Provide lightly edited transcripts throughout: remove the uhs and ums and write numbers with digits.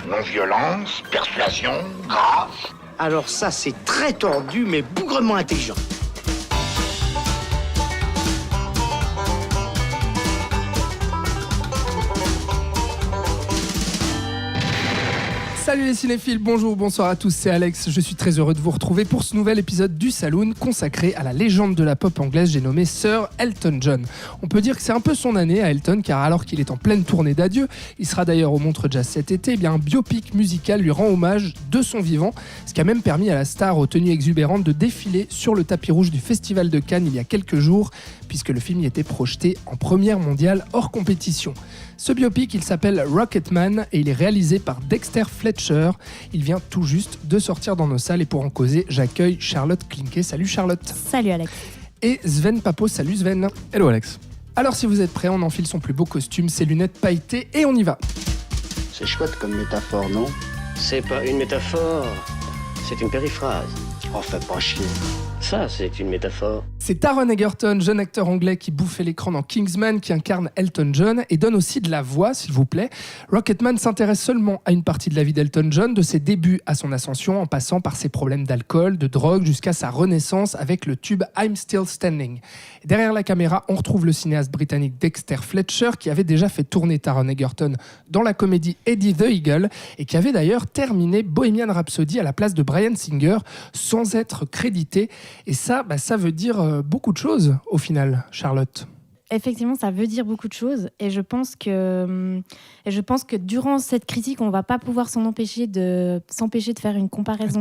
Non-violence, persuasion, grâce. Alors ça, c'est très tordu, mais bougrement intelligent. Salut les cinéphiles, bonjour, bonsoir à tous, c'est Alex. Je suis très heureux de vous retrouver pour ce nouvel épisode du Saloon consacré à la légende de la pop anglaise, j'ai nommé Sir Elton John. On peut dire que c'est un peu son année à Elton, car alors qu'il est en pleine tournée d'adieu, il sera d'ailleurs au Montreux Jazz cet été, un biopic musical lui rend hommage de son vivant, ce qui a même permis à la star aux tenues exubérantes de défiler sur le tapis rouge du Festival de Cannes il y a quelques jours, puisque le film y était projeté en première mondiale hors compétition. Ce biopic, il s'appelle Rocketman et il est réalisé par Dexter Fletcher. Il vient tout juste de sortir dans nos salles et pour en causer, j'accueille Charlotte Klinke. Salut Charlotte. Salut Alex. Et Sven Papo. Salut Sven. Hello Alex. Alors si vous êtes prêts, on enfile son plus beau costume, ses lunettes pailletées et on y va. C'est chouette comme métaphore, non? C'est pas une métaphore, c'est une périphrase. Oh, fais pas chier. Ça, c'est une métaphore. C'est Taron Egerton, jeune acteur anglais qui bouffait l'écran dans Kingsman, qui incarne Elton John et donne aussi de la voix, s'il vous plaît. Rocketman s'intéresse seulement à une partie de la vie d'Elton John, de ses débuts à son ascension, en passant par ses problèmes d'alcool, de drogue, jusqu'à sa renaissance avec le tube I'm Still Standing. Et derrière la caméra, on retrouve le cinéaste britannique Dexter Fletcher, qui avait déjà fait tourner Taron Egerton dans la comédie Eddie the Eagle, et qui avait d'ailleurs terminé Bohemian Rhapsody à la place de Bryan Singer, sans être crédité. Et ça, ça veut dire beaucoup de choses au final, Charlotte. Effectivement, ça veut dire beaucoup de choses et je pense que durant cette critique, on ne va pas pouvoir s'empêcher de faire une comparaison.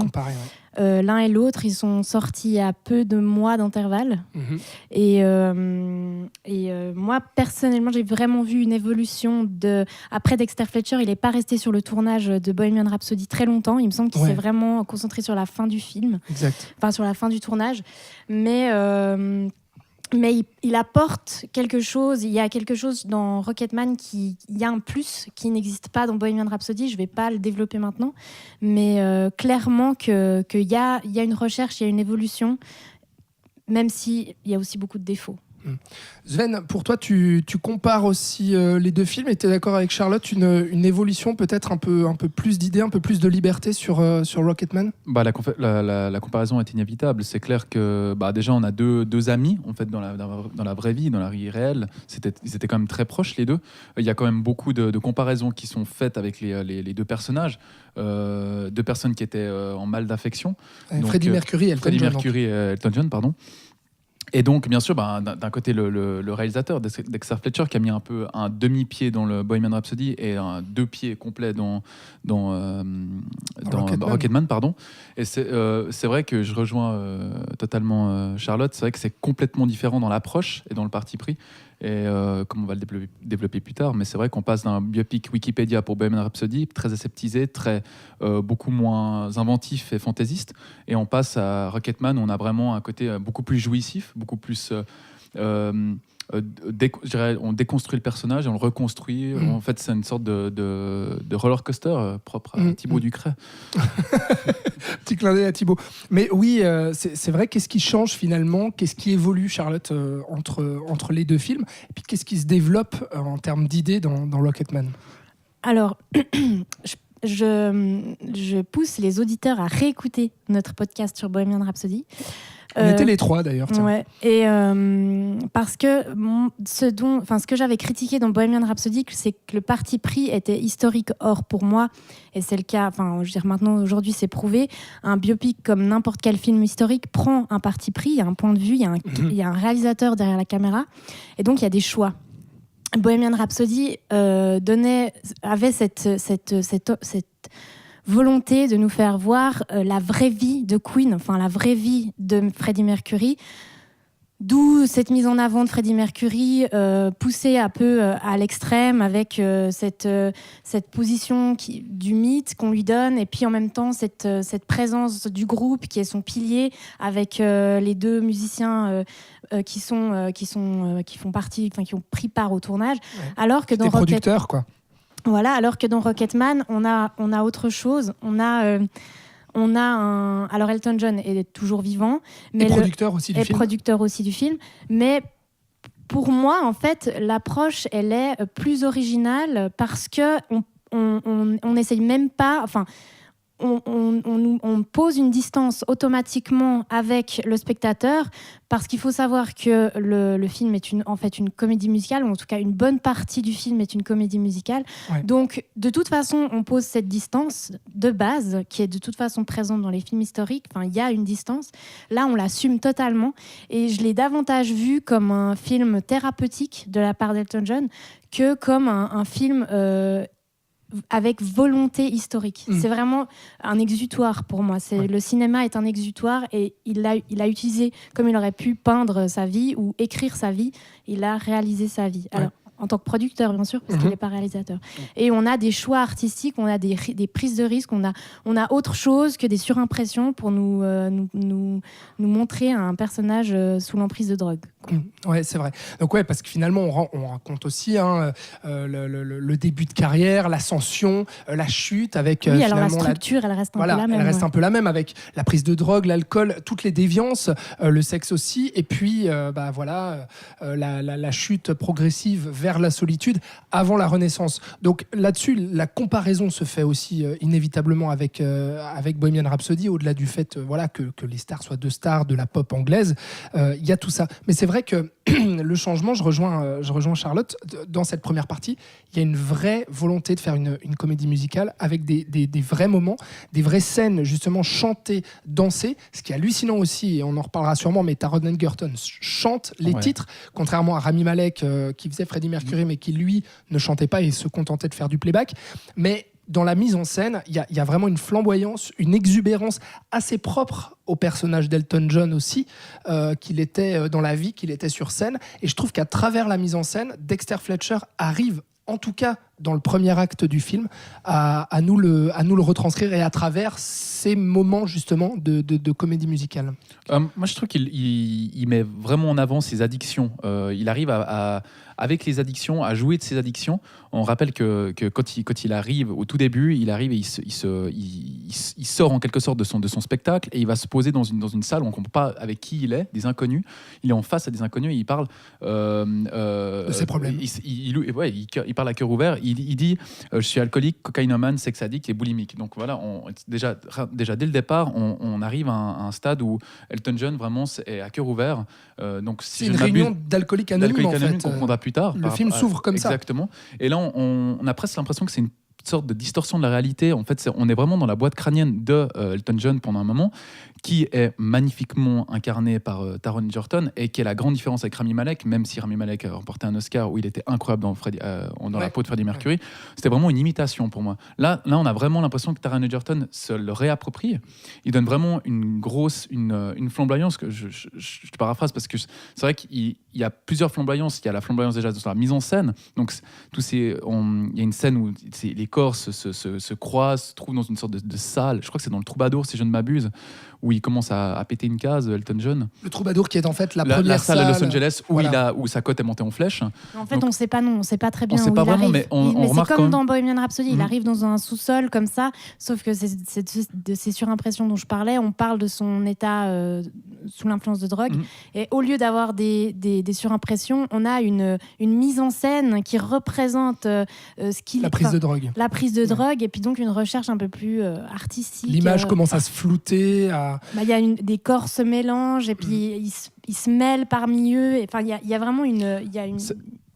L'un et l'autre, ils sont sortis à peu de mois d'intervalle. Et moi, personnellement, j'ai vraiment vu une évolution. Après Dexter Fletcher, il n'est pas resté sur le tournage de Bohemian Rhapsody très longtemps. Il me semble qu'il s'est vraiment concentré sur la fin du film. Exact. Enfin, sur la fin du tournage. Mais il apporte quelque chose, il y a quelque chose dans Rocketman il y a un plus qui n'existe pas dans Bohemian Rhapsody, je ne vais pas le développer maintenant, mais clairement qu'il y a une recherche, il y a une évolution, même s'il y a aussi beaucoup de défauts. Sven, pour toi, tu compares aussi les deux films et tu es d'accord avec Charlotte, une évolution, peut-être un peu plus d'idées, un peu plus de liberté sur Rocketman? La comparaison est inévitable. C'est clair que déjà on a deux amis en fait, dans la vraie vie, dans la vie réelle. Ils étaient quand même très proches les deux. Il y a quand même beaucoup de comparaisons qui sont faites avec les deux personnages. Deux personnes qui étaient en mal d'affection. Freddie Mercury et Elton John, pardon. Et donc, bien sûr, d'un côté, le réalisateur, Dexter Fletcher, qui a mis un peu un demi-pied dans le Bohemian Rhapsody et un 2 pieds complets dans Rocketman. Pardon. Et c'est vrai que je rejoins totalement Charlotte. C'est vrai que c'est complètement différent dans l'approche et dans le parti pris. Et comme on va le développer plus tard, mais c'est vrai qu'on passe d'un biopic Wikipédia pour Bohemian Rhapsody, très aseptisé, beaucoup moins inventif et fantaisiste, et on passe à Rocketman où on a vraiment un côté beaucoup plus jouissif, beaucoup plus... on déconstruit le personnage et on le reconstruit. En fait, c'est une sorte de roller coaster propre à Thibaut Ducret. Petit clin d'œil à Thibaut. Mais oui, c'est vrai. Qu'est-ce qui change finalement? Qu'est-ce qui évolue, Charlotte, entre les deux films? Et puis qu'est-ce qui se développe en termes d'idées dans Rocketman? Alors, je pousse les auditeurs à réécouter notre podcast sur Bohemian Rhapsody. On était les trois d'ailleurs. Ouais. Et parce que ce que j'avais critiqué dans Bohemian Rhapsody, c'est que le parti pris était historique. Or, pour moi, et c'est le cas, maintenant, aujourd'hui, c'est prouvé, un biopic comme n'importe quel film historique prend un parti pris, il y a un point de vue, il y a un réalisateur derrière la caméra, et donc il y a des choix. Bohemian Rhapsody avait cette volonté de nous faire voir la vraie vie de Queen, la vraie vie de Freddie Mercury, d'où cette mise en avant de Freddie Mercury poussée un peu à l'extrême avec cette position du mythe qu'on lui donne, et puis en même temps cette présence du groupe qui est son pilier avec les deux musiciens qui font partie, qui ont pris part au tournage, alors que dans producteurs, quoi. Voilà, alors que dans Rocketman, on a autre chose. Alors Elton John est toujours vivant, mais producteur aussi du film. Mais pour moi, en fait, l'approche elle est plus originale parce que on n'essaye même pas. Enfin, on pose une distance automatiquement avec le spectateur parce qu'il faut savoir que le film est en fait une comédie musicale, ou en tout cas une bonne partie du film est une comédie musicale. Ouais. Donc de toute façon, on pose cette distance de base qui est de toute façon présente dans les films historiques. Enfin, il y a une distance. Là, on l'assume totalement et je l'ai davantage vu comme un film thérapeutique de la part d'Elton John que comme un film avec volonté historique. C'est vraiment un exutoire pour moi. Le cinéma est un exutoire et il a utilisé, comme il aurait pu peindre sa vie ou écrire sa vie, il a réalisé sa vie. Alors, en tant que producteur, bien sûr, parce qu'il n'est pas réalisateur. Et on a des choix artistiques, on a des prises de risques, on a autre chose que des surimpressions pour nous montrer un personnage sous l'emprise de drogue. Ouais, c'est vrai. Donc parce que finalement, on raconte aussi le début de carrière, l'ascension, la chute avec. Oui, alors la structure, elle reste un peu la même. Elle reste un peu la même avec la prise de drogue, l'alcool, toutes les déviances, le sexe aussi, et puis la chute progressive vers la solitude avant la Renaissance. Donc là-dessus, la comparaison se fait aussi inévitablement avec Bohemian Rhapsody, au-delà du fait que les stars soient deux stars de la pop anglaise. Il y a tout ça. Mais c'est vrai que le changement, je rejoins Charlotte, dans cette première partie, il y a une vraie volonté de faire une comédie musicale avec des vrais moments, des vraies scènes justement chantées, dansées. Ce qui est hallucinant aussi, et on en reparlera sûrement, mais Taron Egerton chante les titres, contrairement à Rami Malek qui faisait Freddie Mercury, mais qui lui ne chantait pas et se contentait de faire du playback. Mais dans la mise en scène, il y a vraiment une flamboyance, une exubérance assez propre au personnage d'Elton John aussi, qu'il était dans la vie, qu'il était sur scène. Et je trouve qu'à travers la mise en scène, Dexter Fletcher arrive, en tout cas dans le premier acte du film, à nous le retranscrire, et à travers ces moments justement de comédie musicale. Moi, je trouve qu'il met vraiment en avant ses addictions. Il arrive avec les addictions, à jouer de ses addictions. On rappelle que quand il arrive, au tout début, il arrive et il sort en quelque sorte de son spectacle, et il va se poser dans une salle où on ne comprend pas avec qui il est, des inconnus. Il est en face à des inconnus et il parle de ses problèmes. Il parle à cœur ouvert. Il dit je suis alcoolique, cocaïnomane, sex addict et boulimique. Donc voilà, déjà dès le départ, on arrive à un stade où Elton John vraiment est à cœur ouvert. Donc si c'est une réunion d'alcooliques anonymes en fait. Qu'on comprendra plus tard. Le film s'ouvre comme ça. Exactement. Et là, on a presque l'impression que c'est une sorte de distorsion de la réalité. En fait, on est vraiment dans la boîte crânienne de Elton John pendant un moment, qui est magnifiquement incarné par Taron Egerton, et qui est la grande différence avec Rami Malek, même si Rami Malek a remporté un Oscar où il était incroyable dans la peau de Freddie Mercury. C'était vraiment une imitation pour moi. Là, on a vraiment l'impression que Taron Egerton se le réapproprie. Il donne vraiment une flamboyance, que je te paraphrase, parce que c'est vrai qu'il y a plusieurs flamboyances. Il y a la flamboyance déjà sur la mise en scène. Donc, il y a une scène où les corps se croisent, se trouvent dans une sorte de salle. Je crois que c'est dans le Troubadour, si je ne m'abuse, où il commence à péter une case, Elton John. Le Troubadour, qui est en fait la première salle à Los Angeles où sa cote est montée en flèche. En fait, on ne sait pas, on ne sait pas très bien où il arrive. Mais c'est comme dans Bohemian Rhapsody, il arrive dans un sous-sol comme ça, sauf que c'est de ces surimpressions dont je parlais. On parle de son état sous l'influence de drogue. Et au lieu d'avoir des surimpressions, on a une mise en scène qui représente ce qu'il... La prise de drogue. La prise de drogue, et puis donc une recherche un peu plus artistique. L'image commence à se flouter. Y a des corps se mélangent, et puis ils se mêlent parmi eux. Enfin, il y a vraiment une...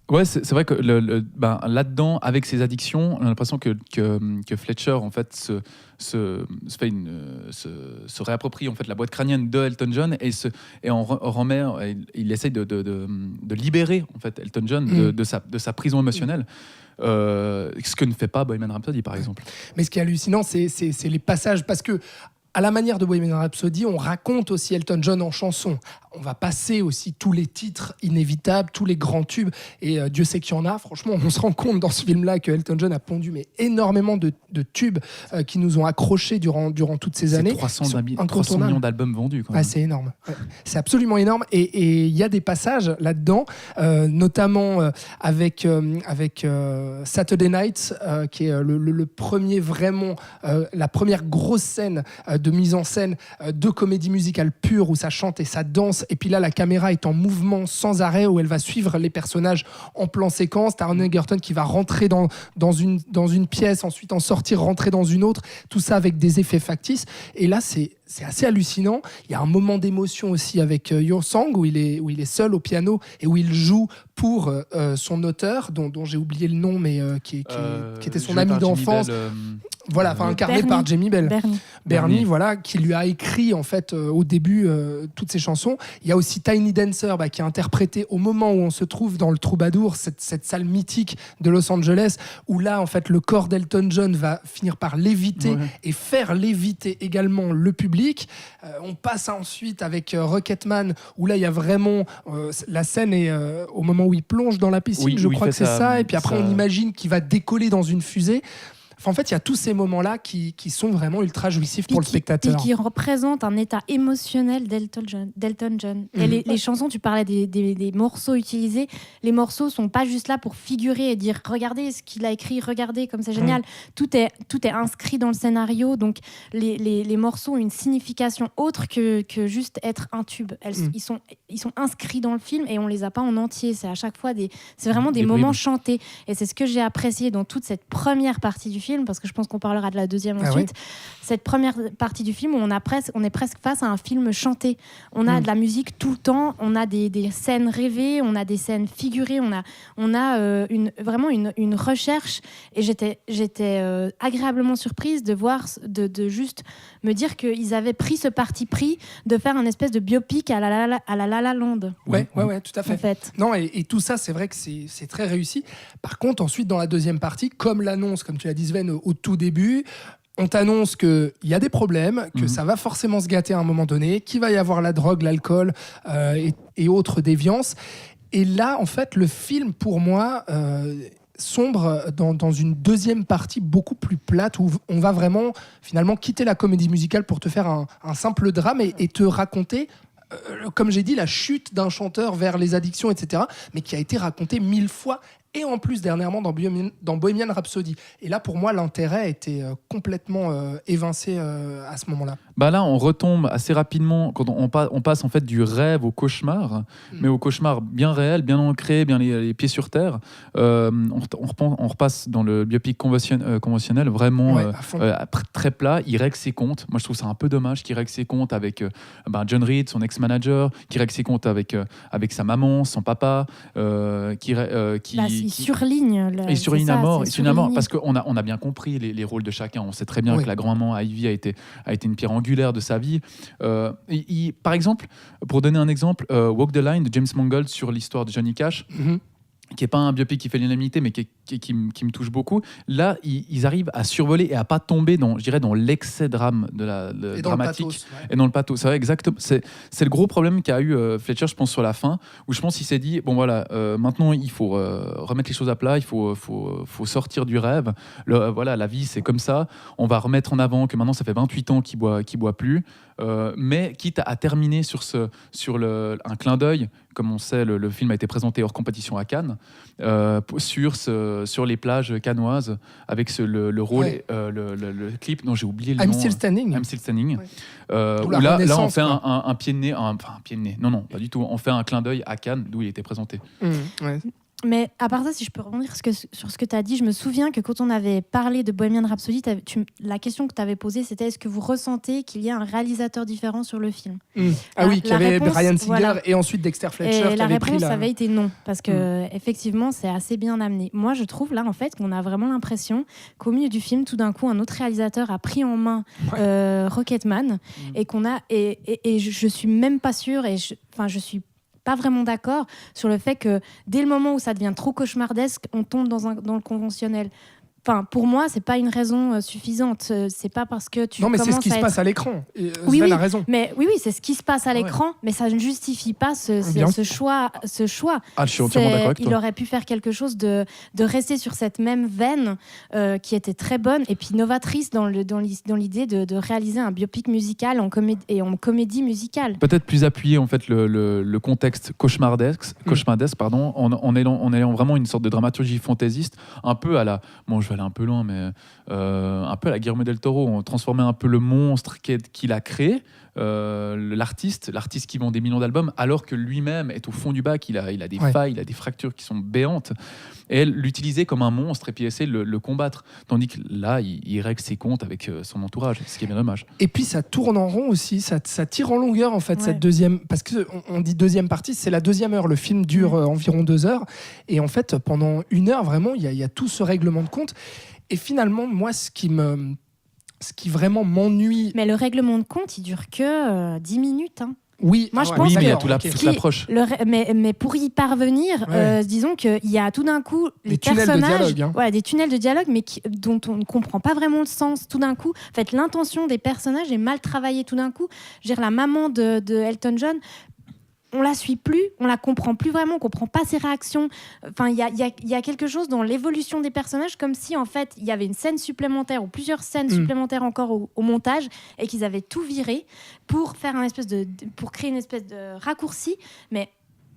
Ouais, c'est vrai que là-dedans, avec ses addictions, on a l'impression que Fletcher en fait se réapproprie en fait la boîte crânienne de Elton John, et il essaye de libérer en fait Elton John de sa prison émotionnelle. Ce que ne fait pas Bohemian Rhapsody par exemple. Mais ce qui est hallucinant, c'est les passages, parce que à la manière de Bohemian Rhapsody, on raconte aussi Elton John en chanson. On va passer aussi tous les titres inévitables, tous les grands tubes, et Dieu sait qu'il y en a. Franchement, on se rend compte dans ce film-là que Elton John a pondu énormément de tubes qui nous ont accrochés durant toutes ces années. 300 millions d'albums vendus. Quand même. C'est énorme. Ouais. C'est absolument énorme. Et il y a des passages là-dedans, notamment avec Saturday Night, qui est le premier vraiment, la première grosse scène de mise en scène de comédie musicale pure, où ça chante et ça danse séquence, et puis là la caméra est en mouvement sans arrêt, où elle va suivre les personnages en plan séquence. Taron Egerton qui va rentrer dans une pièce, ensuite en sortir, rentrer dans une autre, tout ça avec des effets factices. Et là c'est assez hallucinant. Il y a un moment d'émotion aussi avec Yo Sang, où il est seul au piano et où il joue pour son auteur, dont j'ai oublié le nom, mais qui était son ami d'enfance. Voilà, incarné Bernie. par Jamie Bell. Bernie. Voilà, qui lui a écrit en fait au début toutes ses chansons. Il y a aussi Tiny Dancer qui a interprété au moment où on se trouve dans le Troubadour, cette salle mythique de Los Angeles, où là en fait le corps d'Elton John va finir par léviter et faire léviter également le public. On passe ensuite avec Rocketman, où là il y a vraiment la scène est au moment où il plonge dans la piscine, je crois que c'est ça, et puis après on imagine qu'il va décoller dans une fusée. Enfin, en fait, il y a tous ces moments-là qui sont vraiment ultra jouissifs pour le spectateur. Et qui représentent un état émotionnel d'Elton John. Et les chansons, tu parlais des morceaux utilisés. Les morceaux sont pas juste là pour figurer et dire « Regardez ce qu'il a écrit, regardez comme c'est génial ». Tout est inscrit dans le scénario. Donc, les morceaux ont une signification autre que juste être un tube. Ils sont inscrits dans le film et on les a pas en entier. C'est à chaque fois c'est vraiment des moments chantés. Et c'est ce que j'ai apprécié dans toute cette première partie du film, parce que je pense qu'on parlera de la deuxième ensuite. Cette première partie du film où on est presque face à un film chanté. On a de la musique tout le temps, on a des scènes rêvées, on a des scènes figurées, on a vraiment une recherche. Et j'étais agréablement surprise de voir, de juste me dire qu'ils avaient pris ce parti pris de faire un espèce de biopic à la La La Land. Ouais, tout à fait. En fait. Non, et tout ça, c'est vrai que c'est très réussi. Par contre, ensuite, dans la deuxième partie, comme l'annonce, comme tu l'as dit Sven, au tout début, on t'annonce qu'il y a des problèmes, que ça va forcément se gâter à un moment donné, qu'il va y avoir la drogue, l'alcool et autres déviances. Et là, en fait, le film, pour moi, sombre dans une deuxième partie beaucoup plus plate, où on va vraiment, finalement, quitter la comédie musicale pour te faire un simple drame et te raconter, comme j'ai dit, la chute d'un chanteur vers les addictions, etc., mais qui a été racontée 1000 fois, et en plus dernièrement dans Bohemian Rhapsody. Et là, pour moi, l'intérêt était complètement évincé à ce moment-là. Bah là, on retombe assez rapidement quand on passe en fait du rêve au cauchemar, mais au cauchemar bien réel, bien ancré, bien les pieds sur terre. On repasse dans le biopic conventionnel, vraiment très plat. Il règle ses comptes. Moi, je trouve ça un peu dommage qu'il règle ses comptes avec John Reed, son ex-manager, qu'il règle ses comptes avec sa maman, son papa, il surligne. Il surligne à mort, parce qu'on a bien compris les rôles de chacun. On sait très bien que la grand-maman Ivy a été une pierre angulaire de sa vie. Par exemple, pour donner un exemple, Walk the Line de James Mangold sur l'histoire de Johnny Cash, qui n'est pas un biopic qui fait l'unanimité, mais qui me touche beaucoup. Là, ils arrivent à survoler et à pas tomber dans l'excès drame dramatique et dans le pathos. C'est vrai, exactement. C'est le gros problème qu'a eu Fletcher, je pense, sur la fin, où je pense qu'il s'est dit, bon voilà, maintenant il faut remettre les choses à plat, il faut sortir du rêve. La vie, c'est comme ça. On va remettre en avant que maintenant, ça fait 28 ans qu'il boit plus. Mais quitte à terminer sur un clin d'œil, comme on sait, le film a été présenté hors compétition à Cannes, sur les plages cannoises, avec le rôle, le clip dont j'ai oublié le nom. I'm Still Standing. Où là, on fait un pied de nez, un pied de nez. Non, pas du tout. On fait un clin d'œil à Cannes, d'où il était présenté. Mais à part ça, si je peux rebondir sur ce que tu as dit, je me souviens que quand on avait parlé de Bohemian Rhapsody, la question que tu avais posée, c'était est-ce que vous ressentez qu'il y a un réalisateur différent sur le film Ah oui, qu'il y avait Bryan Singer et ensuite Dexter Fletcher qui avait pris la... réponse avait été non, parce que effectivement, c'est assez bien amené. Moi, je trouve là, en fait, qu'on a vraiment l'impression qu'au milieu du film, tout d'un coup, un autre réalisateur a pris en main Rocketman et je suis même pas sûre, et je suis pas vraiment d'accord sur le fait que dès le moment où ça devient trop cauchemardesque, on tombe dans le conventionnel. Enfin, pour moi, c'est pas une raison suffisante. C'est pas parce que tu commences à... Non, mais c'est ce qui se passe à l'écran. Sven a raison. Mais oui, c'est ce qui se passe à l'écran, mais ça ne justifie pas ce choix. Ah, je suis entièrement d'accord avec toi. Il aurait pu faire quelque chose de rester sur cette même veine qui était très bonne et puis novatrice dans l'idée de réaliser un biopic musical en comédie musicale. Peut-être plus appuyé en fait le contexte cauchemardesque, en ayant vraiment une sorte de dramaturgie fantaisiste, un peu à la... Bon, je vais aller un peu loin, mais un peu à la Guillermo del Toro. On transformait un peu le monstre qu'il a créé, l'artiste qui vend des millions d'albums, alors que lui-même est au fond du bac, il a des failles, il a des fractures qui sont béantes. Et elle l'utilisait comme un monstre et puis essayer de le combattre. Tandis que là, il règle ses comptes avec son entourage, ce qui est bien dommage. Et puis ça tourne en rond aussi, ça tire en longueur en fait, cette deuxième, parce qu'on dit deuxième partie, c'est la deuxième heure, le film dure environ 2 heures, et en fait pendant 1 heure vraiment il y a tout ce règlement de compte, et finalement moi ce qui vraiment m'ennuie... Mais le règlement de compte il dure que 10 minutes hein. Oui, moi je pense mais il y a que toute l'approche. Mais pour y parvenir, disons qu'il y a tout d'un coup des personnages, des tunnels de dialogue, mais dont on ne comprend pas vraiment le sens. Tout d'un coup, en fait, l'intention des personnages est mal travaillée. Tout d'un coup, je veux dire, la maman de Elton John, on la suit plus, on la comprend plus vraiment, on comprend pas ses réactions. Enfin, il y a quelque chose dans l'évolution des personnages, comme si en fait il y avait une scène supplémentaire ou plusieurs scènes supplémentaires encore au montage, et qu'ils avaient tout viré pour faire pour créer une espèce de raccourci, mais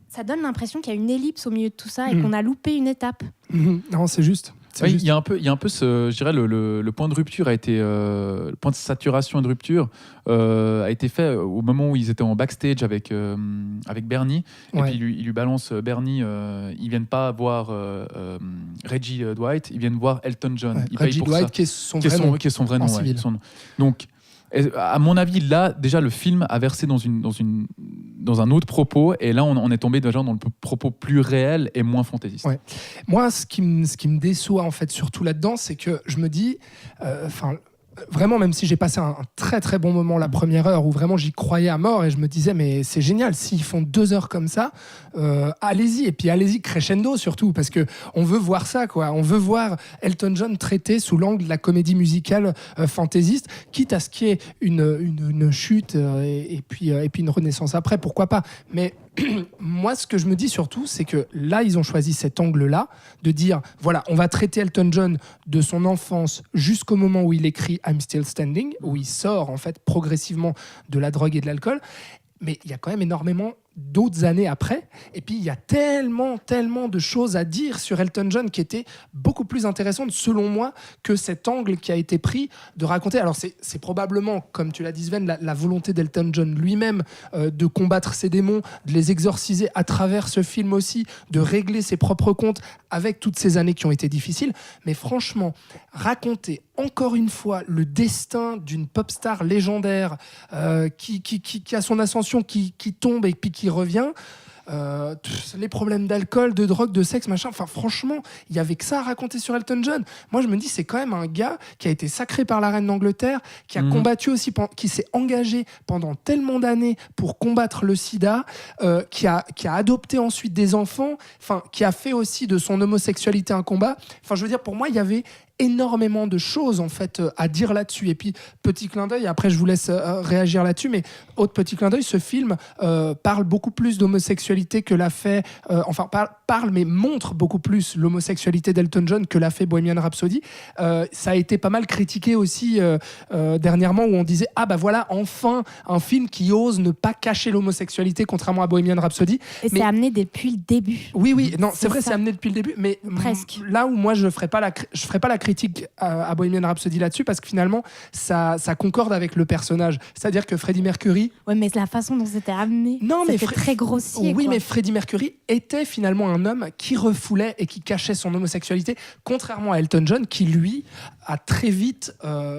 ça donne l'impression qu'il y a une ellipse au milieu de tout ça et qu'on a loupé une étape. Non, c'est juste. Oui, il y a un peu je dirais le point de rupture a été le point de saturation et de rupture a été fait au moment où ils étaient en backstage avec Bernie, et puis il lui balance Bernie, ils viennent pas voir Reggie Dwight, ils viennent voir Elton John. Reggie Dwight qui est son vrai nom. Donc à mon avis, là, déjà, le film a versé dans un autre propos, et là, on est tombé déjà dans le propos plus réel et moins fantaisiste. Ouais. Moi, ce qui me déçoit, en fait, surtout là-dedans, c'est que je me dis... vraiment, même si j'ai passé un très très bon moment la première heure où vraiment j'y croyais à mort et je me disais mais c'est génial, s'ils font 2 heures comme ça, allez-y, et puis allez-y crescendo surtout, parce que on veut voir ça quoi, on veut voir Elton John traité sous l'angle de la comédie musicale fantaisiste, quitte à ce qu'il y ait une chute et puis une renaissance après, pourquoi pas, mais moi, ce que je me dis surtout, c'est que là, ils ont choisi cet angle-là, de dire, voilà, on va traiter Elton John de son enfance jusqu'au moment où il écrit I'm Still Standing, où il sort en fait progressivement de la drogue et de l'alcool. Mais il y a quand même énormément d'autres années après, et puis il y a tellement de choses à dire sur Elton John qui étaient beaucoup plus intéressantes selon moi que cet angle qui a été pris de raconter. Alors c'est probablement, comme tu l'as dit Sven, la volonté d'Elton John lui-même de combattre ses démons, de les exorciser à travers ce film aussi, de régler ses propres comptes avec toutes ces années qui ont été difficiles, mais franchement, raconter encore une fois le destin d'une pop star légendaire qui a son ascension, qui tombe et puis qui revient, les problèmes d'alcool, de drogue, de sexe, machin, enfin franchement, il y avait que ça à raconter sur Elton John. Moi je me dis, c'est quand même un gars qui a été sacré par la reine d'Angleterre, qui a combattu aussi, qui s'est engagé pendant tellement d'années pour combattre le sida, qui a adopté ensuite des enfants, enfin qui a fait aussi de son homosexualité un combat. Enfin je veux dire, pour moi il y avait énormément de choses en fait à dire là-dessus. Et puis petit clin d'œil, après je vous laisse réagir là-dessus, mais autre petit clin d'œil, ce film parle beaucoup plus d'homosexualité que l'a fait, parle mais montre beaucoup plus l'homosexualité d'Elton John que l'a fait Bohemian Rhapsody. Ça a été pas mal critiqué aussi dernièrement, où on disait ah bah voilà enfin un film qui ose ne pas cacher l'homosexualité, contrairement à Bohemian Rhapsody. Et c'est amené depuis le début. Oui, non, c'est vrai, c'est amené depuis le début, mais presque. Là où moi je ferais pas la critique à Bohemian Rhapsody là-dessus, parce que finalement ça concorde avec le personnage, c'est-à-dire que Freddie Mercury, mais c'est la façon dont c'était amené, c'était très grossier. Oui, quoi. mais Freddie Mercury était finalement un homme qui refoulait et qui cachait son homosexualité, contrairement à Elton John qui lui a très vite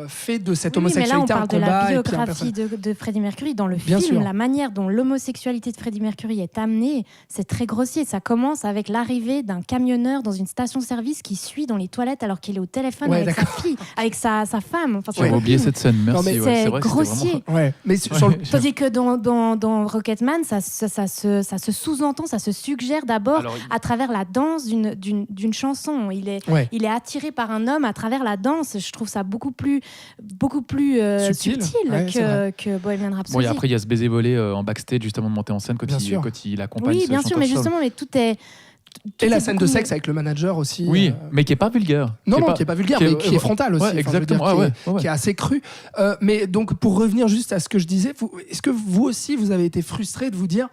fait de cette homosexualité un combat. Mais là on parle de la biographie de Freddie Mercury dans le Bien film, sûr. la manière dont l'homosexualité de Freddie Mercury est amenée, c'est très grossier. Ça commence avec l'arrivée d'un camionneur dans une station-service qui suit dans les toilettes alors qu'il est au téléphone avec sa fille, avec sa femme. Enfin, J'avais oublié cette scène, merci. C'est vrai, grossier. Ouais. Mais sur le... Tandis que dans Rocketman, ça se sous-entend, ça se suggère d'abord à travers la danse d'une chanson. Il est attiré par un homme à travers la danse. Je trouve ça beaucoup plus subtil que Bohemian Rhapsody. Bon, et après, il y a ce baiser volé en backstage juste avant de monter en scène quand il accompagne ce bien sûr, mais chanteur justement, mais tout est Et la scène de sexe avec le manager aussi. Oui, mais qui est pas vulgaire. Qui est pas vulgaire, mais qui est frontale aussi. Ouais, exactement. Qui est assez cru. Mais donc, pour revenir juste à ce que je disais, est-ce que vous aussi, vous avez été frustré de vous dire,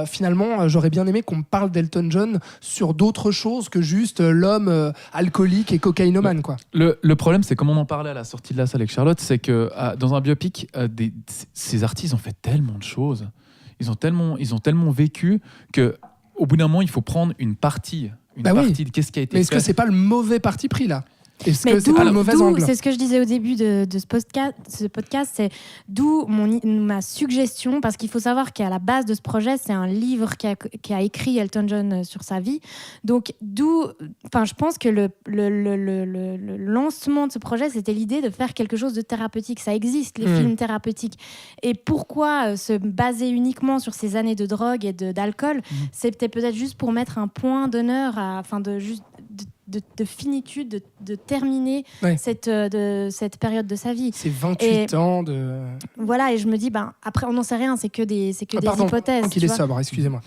finalement, j'aurais bien aimé qu'on me parle d'Elton John sur d'autres choses que juste l'homme alcoolique et cocaïnomane, quoi. Le problème, c'est comme on en parlait à la sortie de la salle avec Charlotte, c'est que dans un biopic, ces artistes ont fait tellement de choses. Ils ont tellement vécu que au bout d'un moment, il faut prendre une partie de qu'est-ce qui a été fait. Mais est-ce que c'est pas le mauvais parti pris là ? Est-ce Mais que c'est pas le mauvais angle ? C'est ce que je disais au début de ce podcast, c'est d'où ma suggestion, parce qu'il faut savoir qu'à la base de ce projet, c'est un livre qu'a écrit Elton John sur sa vie. Donc je pense que le lancement de ce projet, c'était l'idée de faire quelque chose de thérapeutique. Ça existe, les films thérapeutiques. Et pourquoi se baser uniquement sur ces années de drogue et d'alcool ? C'était peut-être juste pour mettre un point d'honneur de finitude, de terminer cette période de sa vie. C'est 28 ans de... Voilà, et je me dis, après, on n'en sait rien, c'est que des hypothèses. Qu'il est sobre, excusez-moi.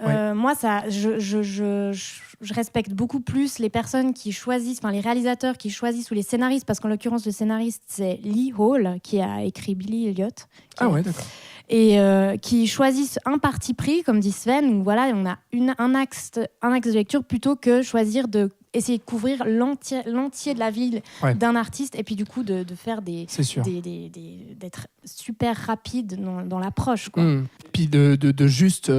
Moi, je respecte beaucoup plus les personnes qui choisissent, les réalisateurs qui choisissent, ou les scénaristes, parce qu'en l'occurrence, le scénariste, c'est Lee Hall, qui a écrit Billy Elliot. Ah ouais, d'accord. Et qui choisissent un parti pris, comme dit Sven, où voilà, on a un axe de lecture plutôt que choisir de essayer de couvrir l'entier de la ville d'un artiste, et puis du coup de faire d'être super rapide dans l'approche, quoi. Puis de juste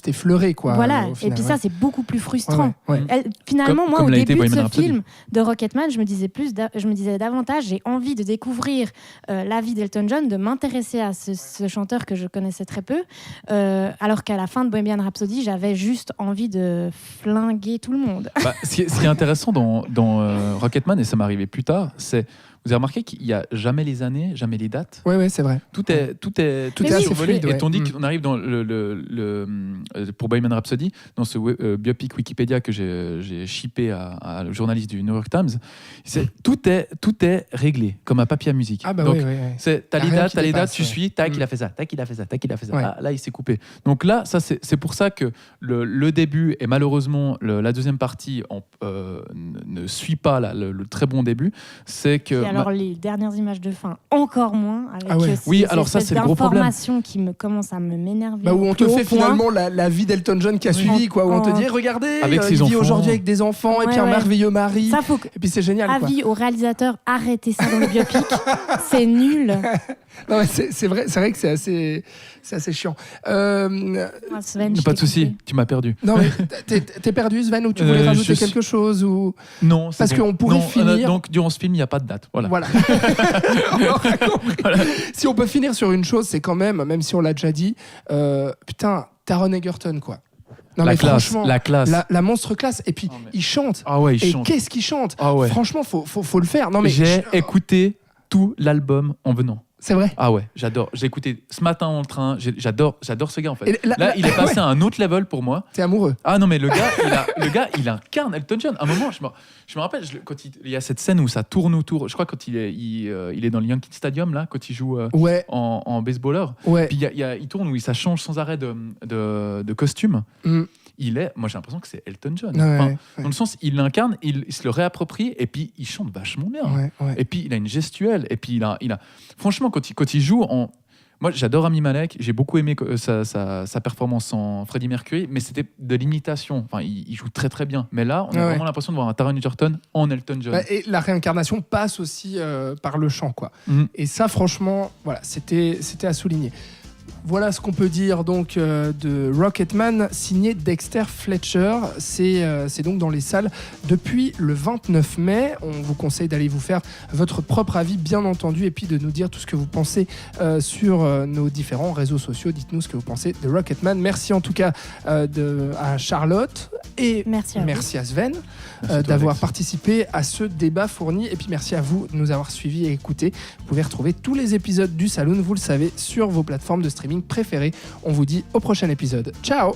effleurer, quoi. Voilà, final, et puis ça c'est beaucoup plus frustrant. Ouais. Finalement, moi au début de ce Rhapsody. film de Rocketman, je me disais davantage, j'ai envie de découvrir la vie d'Elton John, de m'intéresser à ce chanteur que je connaissais très peu, alors qu'à la fin de Bohemian Rhapsody, j'avais juste envie de flinguer tout le monde. Ce qui est intéressant dans Rocketman, et ça m'est arrivé plus tard, c'est, vous avez remarqué qu'il n'y a jamais les années, jamais les dates. Ouais, c'est vrai. Tout est assez survolé. fluide, ouais. Et tandis qu'on arrive dans pour Bohemian Rhapsody, dans ce biopic Wikipédia que j'ai shippé à le journaliste du New York Times, tout est réglé, comme un papier à musique. Ah bah donc, t'as les dates, tu suis, tac, il a fait ça, tac, il a fait ça, tac, il a fait ça. Ouais. Là, il s'est coupé. Donc là, ça, c'est pour ça que le début, et malheureusement, la deuxième partie ne suit pas le très bon début. C'est que... Et alors, les dernières images de fin, encore moins. Avec oui, alors ça, c'est le gros problème. Informations qui commencent à m'énerver. Où on te fait finalement la vie d'Elton John qui a suivi, quoi. Où on te dit, regardez, il vit aujourd'hui avec des enfants, et puis un merveilleux mari. Et puis c'est génial, quoi. Avis au réalisateur, arrêtez ça dans le biopic. C'est nul. Non, mais c'est vrai que c'est assez chiant. Sven, pas de souci, tu m'as perdu. Non, mais t'es perdu, Sven, ou tu voulais rajouter quelque chose ou... Non, parce qu'on pourrait finir... Donc, durant ce film, il n'y a pas de date. Voilà. On aura compris. Voilà. Si on peut finir sur une chose, c'est quand même si on l'a déjà dit, Taron Egerton, quoi. Non, la mais classe, franchement, la classe. La monstre classe. Et puis, il chante. Ah ouais, et qu'est-ce qu'il chante. Franchement, faut le faire. Non, mais j'ai écouté tout l'album en venant. C'est vrai. Ah ouais, j'adore. J'ai écouté ce matin dans le train. J'adore ce gars, en fait. Là, il est passé à un autre level pour moi. T'es amoureux. Ah non, mais le gars, il incarne Elton John. À un moment, je me rappelle, quand il y a cette scène où ça tourne autour. Je crois quand il est dans le Yankee Stadium, là, quand il joue en baseballeur. Ouais. Puis il tourne où ça change sans arrêt de costume. Moi j'ai l'impression que c'est Elton John. Dans le sens, il l'incarne, il se le réapproprie, et puis il chante vachement bien. Et puis il a une gestuelle, et puis il a... Franchement, quand il joue moi j'adore Rami Malek, j'ai beaucoup aimé sa performance en Freddie Mercury, mais c'était de l'imitation. Enfin, il joue très très bien. Mais là, on a vraiment l'impression de voir un Taron Egerton en Elton John. Et la réincarnation passe aussi par le chant, quoi. Et ça, franchement, voilà, c'était à souligner. Voilà ce qu'on peut dire donc de Rocketman, signé Dexter Fletcher. C'est donc dans les salles depuis le 29 mai. On vous conseille d'aller vous faire votre propre avis, bien entendu, et puis de nous dire tout ce que vous pensez sur nos différents réseaux sociaux. Dites-nous ce que vous pensez de Rocketman. Merci en tout cas à Charlotte et merci à Sven d'avoir participé à ce débat fourni. Et puis merci à vous de nous avoir suivis et écoutés. Vous pouvez retrouver tous les épisodes du Saloon, vous le savez, sur vos plateformes de streaming préférées. On vous dit au prochain épisode. Ciao!